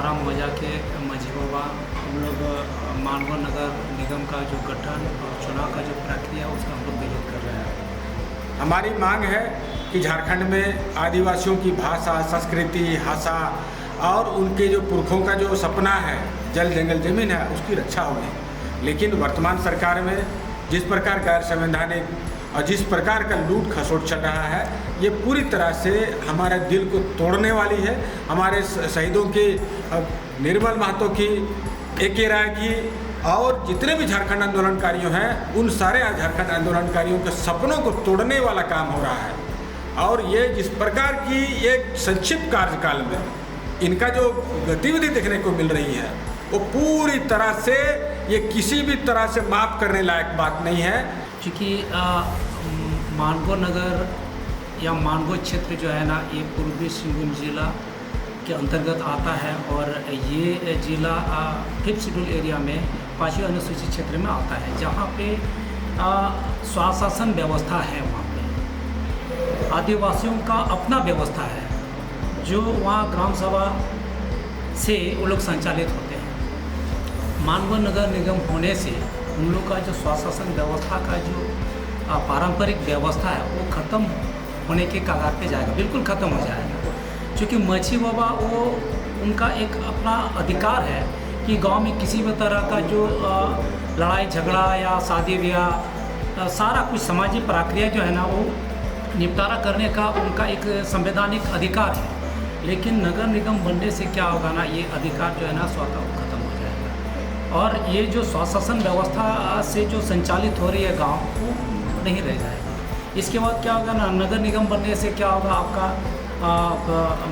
बारामुल्ला के मझी बाबा हम लोग मानव नगर निगम का जो गठन और चुनाव का जो प्रक्रिया उसका हम लोग विरोध कर रहे हैं। हमारी मांग है कि झारखंड में आदिवासियों की भाषा, संस्कृति, भाषा और उनके जो पुरखों का जो सपना है जल जंगल जमीन है उसकी रक्षा होगी। लेकिन वर्तमान सरकार में जिस प्रकार गैर संवैधानिक और जिस प्रकार का लूट खसोट चल रहा है ये पूरी तरह से हमारे दिल को तोड़ने वाली है। हमारे शहीदों के निर्मल महतो की, ए.के. राय की और जितने भी झारखंड आंदोलनकारियों हैं उन सारे झारखंड आंदोलनकारियों के सपनों को तोड़ने वाला काम हो रहा है। और ये जिस प्रकार की एक संक्षिप्त कार्यकाल में इनका जो गतिविधि देखने को मिल रही है वो पूरी तरह से ये किसी भी तरह से माफ़ करने लायक बात नहीं है। क्योंकि मानगो नगर या मानगो क्षेत्र जो है ना ये पूर्वी सिंहभूम जिला के अंतर्गत आता है और ये जिला 5th शेड्यूल एरिया में 5वीं अनुसूचित क्षेत्र में आता है, जहाँ पे स्वशासन व्यवस्था है। वहाँ पे आदिवासियों का अपना व्यवस्था है जो वहाँ ग्राम सभा से वो लोग संचालित होते हैं। मानव नगर निगम होने से उन लोग का जो स्वशासन व्यवस्था का जो पारंपरिक व्यवस्था है वो ख़त्म होने के कगार पे जाएगा, बिल्कुल ख़त्म हो जाएगा। क्योंकि मझी बाबा वो उनका एक अपना अधिकार है कि गांव में किसी भी तरह का जो लड़ाई झगड़ा या शादी ब्याह सारा कुछ सामाजिक प्रक्रिया जो है ना वो निपटारा करने का उनका एक संवैधानिक अधिकार है। लेकिन नगर निगम बनने से क्या होगा ना, ये अधिकार जो है ना स्वतः खत्म हो जाएगा और ये जो स्वशासन व्यवस्था से जो संचालित हो रही है गांव वो नहीं रह जाएगा। इसके बाद क्या होगा ना, नगर निगम बनने से क्या होगा, आपका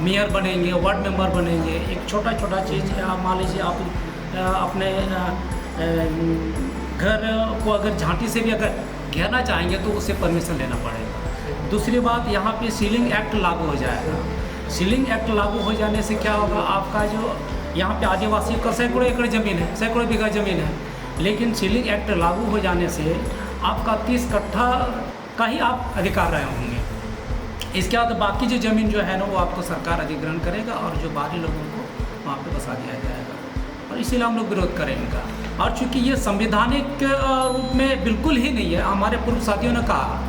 मेयर बनेंगे, वार्ड मेंबर बनेंगे। एक छोटा छोटा चीज़ मान लीजिए आप अपने घर को अगर झांटी से भी अगर घेरना चाहेंगे तो उससे परमिशन लेना पड़ेगा। दूसरी बात, यहाँ पे सीलिंग एक्ट लागू हो जाएगा। सीलिंग एक्ट लागू हो जाने से क्या होगा, आपका जो यहाँ पे आदिवासी का सैकड़ों एकड़ ज़मीन है, सैकड़ों बीघा ज़मीन है, लेकिन सीलिंग एक्ट लागू हो जाने से आपका 30 कट्ठा का ही आप अधिकार रहे होंगे। इसके बाद बाकी जो ज़मीन जो है ना वो आपको सरकार अधिग्रहण करेगा और जो बाहरी लोगों को वहाँ पे बसा दिया जाएगा और इसीलिए हम लोग विरोध करें इनका। और चूँकि ये संवैधानिक रूप में बिल्कुल ही नहीं है, हमारे पूर्व साथियों ने कहा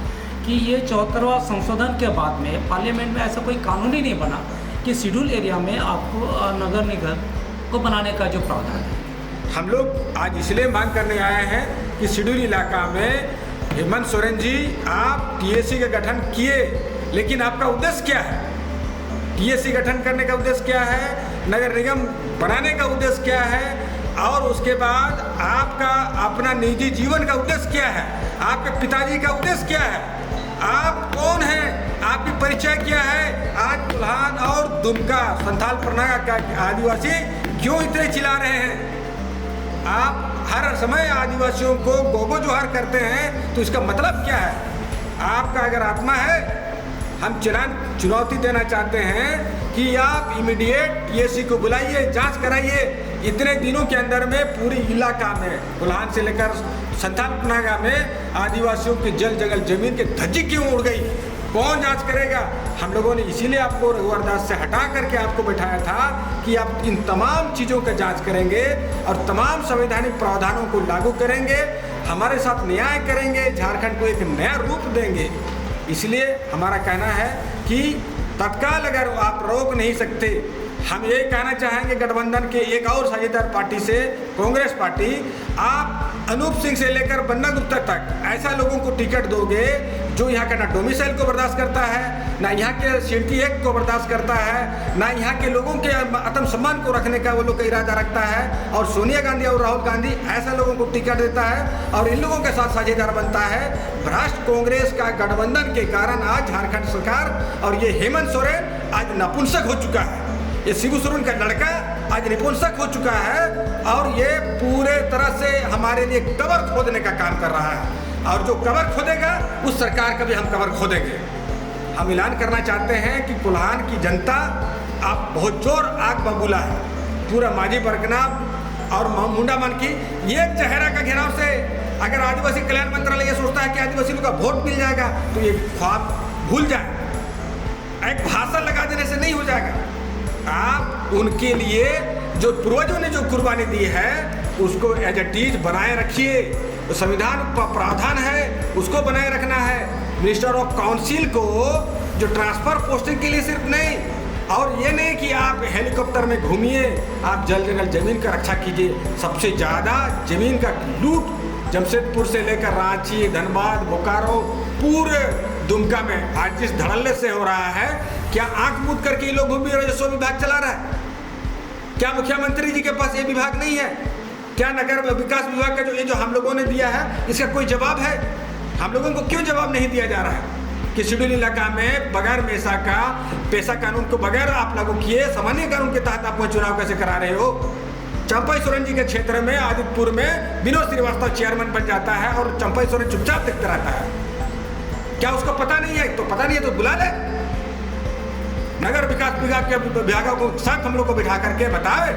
कि ये 74वां संशोधन के बाद में पार्लियामेंट में ऐसा कोई कानून ही नहीं बना कि शेड्यूल एरिया में आपको नगर निगम को बनाने का जो प्रावधान है। हम लोग आज इसलिए मांग करने आए हैं कि शेड्यूल इलाका में हेमंत सोरेन जी आप टीएसी का गठन किए, लेकिन आपका उद्देश्य क्या है? टीएसी गठन करने का उद्देश्य क्या है? नगर निगम बनाने का उद्देश्य क्या है? और उसके बाद आपका अपना निजी जीवन का उद्देश्य क्या है? आपके पिताजी का उद्देश्य क्या है? आप कौन हैं? आपकी परिचय क्या है? आज कुल्हान और दुमका संथाल परनागा का आदिवासी क्यों इतने चिल्ला रहे हैं? आप हर समय आदिवासियों को गोगो जोहार करते हैं तो इसका मतलब क्या है? आपका अगर आत्मा है, हम चुनौती देना चाहते हैं कि आप इमीडिएट टीएसी को बुलाइए, जांच कराइए। इतने दिनों के अंदर में पूरी इलाका में कुल्हान से लेकर संथाल परनागा में आदिवासियों की जल जंगल जमीन की धज्जी क्यों उड़ गई? कौन जांच करेगा? हम लोगों ने इसीलिए आपको रघुवर दास से हटा करके आपको बैठाया था कि आप इन तमाम चीज़ों का जांच करेंगे और तमाम संवैधानिक प्रावधानों को लागू करेंगे, हमारे साथ न्याय करेंगे, झारखंड को एक नया रूप देंगे। इसलिए हमारा कहना है कि तत्काल अगर आप रोक नहीं सकते, हम ये कहना चाहेंगे गठबंधन के एक और साझेदार पार्टी से, कांग्रेस पार्टी, आप अनूप सिंह से लेकर बन्ना गुप्ता तक ऐसा लोगों को टिकट दोगे जो यहाँ का ना डोमिसाइल को बर्दाश्त करता है, ना यहाँ के सिड़की एक्ट को बर्दाश्त करता है, ना यहाँ के लोगों के आत्मसम्मान को रखने का वो लोग का इरादा रखता है। और सोनिया गांधी और राहुल गांधी ऐसा लोगों को टिकट देता है और इन लोगों के साथ साझेदार बनता है। भ्रष्ट कांग्रेस का गठबंधन के कारण आज झारखंड सरकार और ये हेमंत सोरेन आज नपुंसक हो चुका है। ये शिबू सोरेन का लड़का आज नपुंसक हो चुका है और ये पूरे तरह से हमारे लिए कबर खोदने का काम कर रहा है। और जो कबर खोदेगा उस सरकार का भी हम कबर खोदेंगे। हम ऐलान करना चाहते हैं कि कुल्हान की जनता आप बहुत जोर आग बबूला है। पूरा माझी परगना और मुंडा मन की ये चेहरा का घेराव से अगर आदिवासी कल्याण मंत्रालय ये सोचता है कि आदिवासी लोग का वोट मिल जाएगा तो ये ख्वाब भूल जाए। एक भाषा लगा देने से नहीं हो जाएगा। आप उनके लिए जो पूर्वजों ने जो कुर्बानी दी है उसको एज इट इज बनाए रखिए। तो संविधान प्रावधान है उसको बनाए रखना है। मिनिस्टर ऑफ काउंसिल को जो ट्रांसफर पोस्टिंग के लिए सिर्फ नहीं, और ये नहीं कि आप हेलीकॉप्टर में घूमिए, आप जल्द से जल्द जमीन का रक्षा कीजिए। सबसे ज़्यादा जमीन का लूट जमशेदपुर से लेकर रांची, धनबाद, बोकारो, पूरे दुमका में आज जिस धड़ल्ले से हो रहा है, क्या आंख मूंद करके ये लोग घूम रहे राजस्व विभाग चला रहा है? क्या मुख्यमंत्री जी के पास ये विभाग नहीं है? क्या नगर विकास विभाग का जो ये जो हम लोगों ने दिया है इसका कोई जवाब है? हम लोगों को क्यों जवाब नहीं दिया जा रहा है कि शेड्यूल इलाका में बगैर पेशा कानून को बगैर आप लागू किए सामान्य कानून के तहत आप चुनाव कैसे करा रहे हो? चंपाई सोरेन जी के क्षेत्र में आदित्यपुर में विनोद श्रीवास्तव चेयरमैन बन जाता है और चंपाई सोरेन चुपचाप देखता रहता है। क्या उसको पता नहीं है? तो पता नहीं है तो बुला ले, नगर विकास विभाग के विभागों को साथ हम लोग को बिठा करके बताए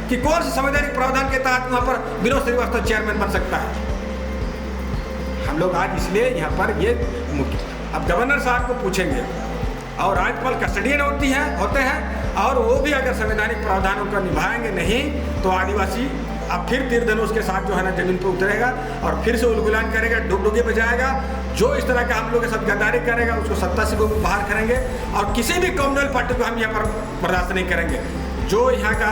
कि कौन से संवैधानिक प्रावधान के तहत वहाँ पर विनोद श्रीवास्तव चेयरमैन बन सकता है। हम लोग आज इसलिए यहाँ पर ये अब गवर्नर साहब को पूछेंगे और राज्यपाल कस्टडियन होते हैं और वो भी अगर संवैधानिक प्रावधानों को निभाएंगे नहीं तो आदिवासी अब फिर तीर धनुष के साथ जो है ना जमीन पर उतरेगा और फिर से उलगुलान करेगा, डुगडुगी बजाएगा। जो इस तरह का हम लोग के साथ गद्दारी करेगा उसको सत्ता से बाहर करेंगे और किसी भी कम्युनल पार्टी को हम यहाँ पर बर्दाश्त नहीं करेंगे। जो यहाँ का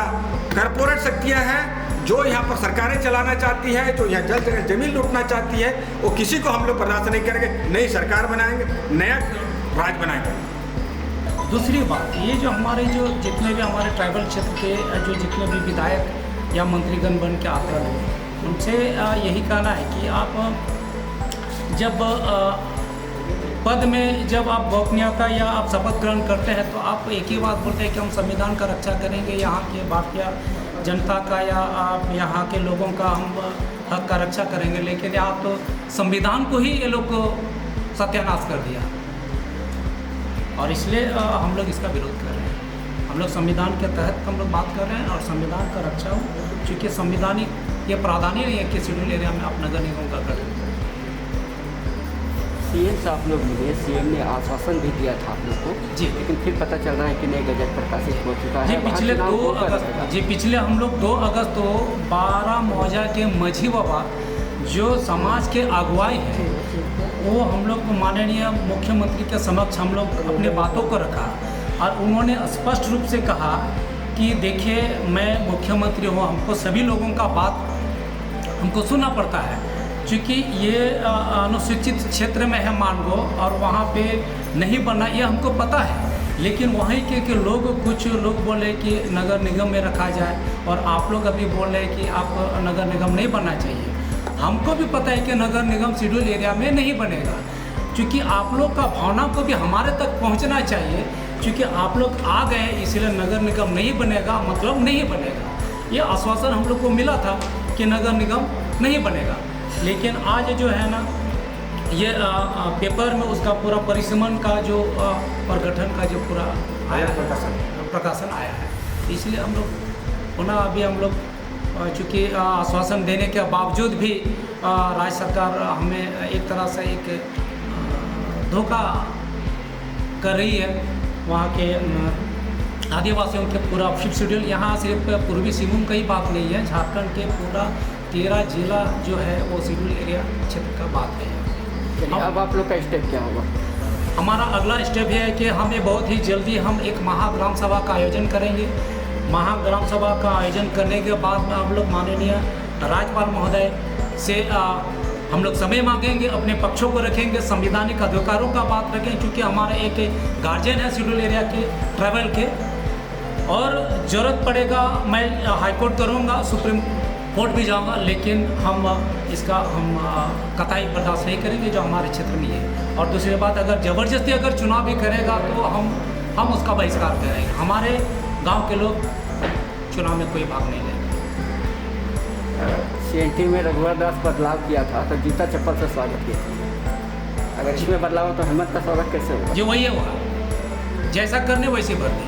कॉरपोरेट शक्तियाँ हैं, जो यहाँ पर सरकारें चलाना चाहती है, जो यहाँ जल्द से जल्द जमीन लूटना चाहती है, वो किसी को हम लोग बर्दाश्त नहीं करेंगे। नई सरकार बनाएंगे, नया राज बनाएंगे। दूसरी बात, ये जो हमारे जो जितने भी हमारे ट्राइबल क्षेत्र के जो जितने भी विधायक या मंत्रीगण बन के आते हैं उनसे यही कहना है कि आप जब पद में जब आप गोपनीयता या आप शपथ ग्रहण करते हैं तो आप एक ही बात बोलते हैं कि हम संविधान का रक्षा करेंगे, यहाँ के भारतीय जनता का या आप यहाँ के लोगों का हम हक का रक्षा करेंगे, लेकिन आप तो संविधान को ही ये लोग सत्यानाश कर दिया और इसलिए हम लोग इसका विरोध कर रहे हैं। हम लोग संविधान के तहत हम लोग बात कर रहे हैं और संविधान का रक्षा हो, चूँकि संविधानिक ये प्रावधान ही नहीं है कि शेड्यूल एरिया में आप नगर निगम का गठन करें। सीएम से आप लोग मिले, सीएम ने आश्वासन भी दिया था आप लोग को जी, लेकिन फिर पता चल रहा है कि नई गजट प्रकाशित हो चुका है। पिछले हम लोग 2 अगस्त को 12 मौजा के माझी बाबा जो समाज के अगुवाई हैं वो हम लोग माननीय मुख्यमंत्री के समक्ष हम लोग अपने बातों को रखा और उन्होंने स्पष्ट रूप से कहा कि देखिए मैं मुख्यमंत्री हूँ, हमको सभी लोगों का बात हमको सुनना पड़ता है, क्योंकि ये अनुसूचित क्षेत्र में है मानगो और वहाँ पे नहीं बनना ये हमको पता है, लेकिन वहीं के लोग कुछ लोग बोले कि नगर निगम में रखा जाए और आप लोग अभी बोल रहे हैं कि आप नगर निगम नहीं बनना चाहिए। हमको भी पता है कि नगर निगम शेड्यूल एरिया में नहीं बनेगा, क्योंकि आप लोग का भावना को भी हमारे तक पहुंचना चाहिए, क्योंकि आप लोग आ गए इसलिए नगर निगम नहीं बनेगा मतलब नहीं बनेगा। ये आश्वासन हम लोग को मिला था कि नगर निगम नहीं बनेगा, लेकिन आज जो है ना ये पेपर में उसका पूरा परिसीमन का जो प्रगठन का जो पूरा आया प्रकाशन आया है, इसलिए हम लोग पुनः अभी हम लोग चूँकि आश्वासन देने के बावजूद भी राज्य सरकार हमें एक तरह से एक धोखा कर रही है। वहाँ के आदिवासियों के पूरा 5th शेड्यूल, यहाँ सिर्फ पूर्वी सिंहभूम का ही बात नहीं है, झारखंड के पूरा 13 जिला जो है वो शेड्यूल एरिया क्षेत्र का बात है। अब आप लोग का स्टेप क्या होगा? हमारा अगला स्टेप है कि हमें बहुत ही जल्दी हम एक महाग्राम सभा का आयोजन करेंगे। महाग्राम सभा का आयोजन करने के बाद में हम लोग माननीय राज्यपाल महोदय से हम लोग समय मांगेंगे, अपने पक्षों को रखेंगे, संवैधानिक अधिकारों का बात रखें, क्योंकि हमारे एक गार्जियन है शेड्यूल एरिया के ट्राइबल के, और ज़रूरत पड़ेगा मैं हाईकोर्ट करूँगा, सुप्रीम कोर्ट भी जाऊँगा, लेकिन हम इसका हम कतई बर्दाश्त नहीं करेंगे जो हमारे क्षेत्र में है। और दूसरी बात, अगर ज़बरदस्ती अगर चुनाव भी करेगा तो हम उसका बहिष्कार करेंगे। हमारे गांव के लोग चुनाव में कोई भाग नहीं लेंगे। CNT में रघुवर दास बदलाव किया था तो जूता चप्पल से स्वागत किया, अगर इसमें बदलाव हो तो हिम्मत का स्वागत कैसे होगा? जो वही होगा, जैसा करने वैसे भर